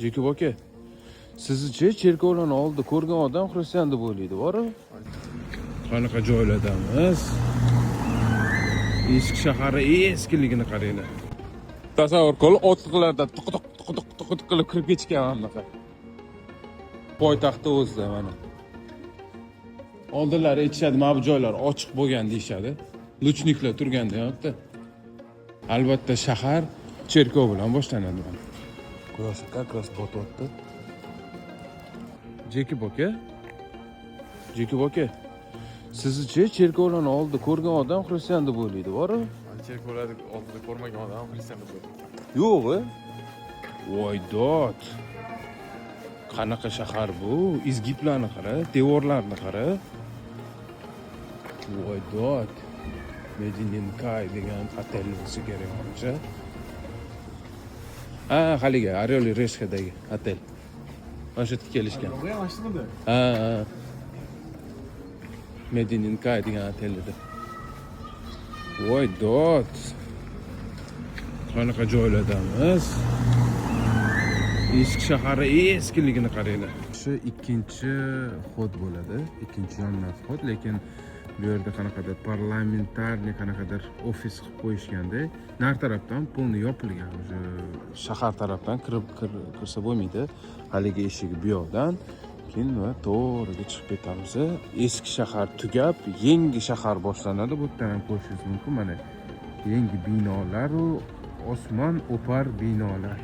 Jekib aka, sizcha cherkovlarni oldida ko'rgan odam xristian deb o'ylaydi, bor-ku. Qanaqa joylardamiz? Eski shahar eskiligini qaranglar. Tasavvur qil, otliqlarda tuq qilib kirib ketgan bunaqa. Poytaxtda o'zida mana. Oldinlari aytishadi, mana bu joylar ochiq bo'lgan deyshadi. Luchniklar turganda yo'qda. Albatta shahar cherkov bilan boshlanadi mana. Quyosh как раз botyapti. Jekib aka, sizcha cherkovlarni oldida ko'rgan odam xristian deb o'ylaydi, bor-ku. Cherkovlarni oldida ko'rmagan odam xristian deb o'ylaydi. Yo'q-ku. Voy dod. Qanaqa shahar bu? Izgiblarni qara, devorlarni qara. Voy dod. Medinenkai degan otel bo'lsa kerak menimcha. Ha, haligi Orel y Reshkadagi otel. Mana shu yerga kelishgan. Bu ham ashtimida. Ha. Medinenkai degan otel edi. Voy dod. Qanaqa joylardamiz? Eski shahar eskiligini qaranglar. Shu ikkinchi xod bo'ladi, ikkinchi yondan xod, lekin bu yerda qanaqadir parlamentarniy qanaqadir ofis qilib qo'yishganda, nar tarafdan polni yopilgan. O'sha shahar tarafdan kirsa bo'lmaydi. Haligi eshigi bu yoqdan, keyin va to'g'riga chiqib ketamiz. Eski shahar tugab, yangi shahar boshlanadi. Bu yerdan ham ko'rishingiz mumkin. Mana yangi binolar va osmon o'par binolar.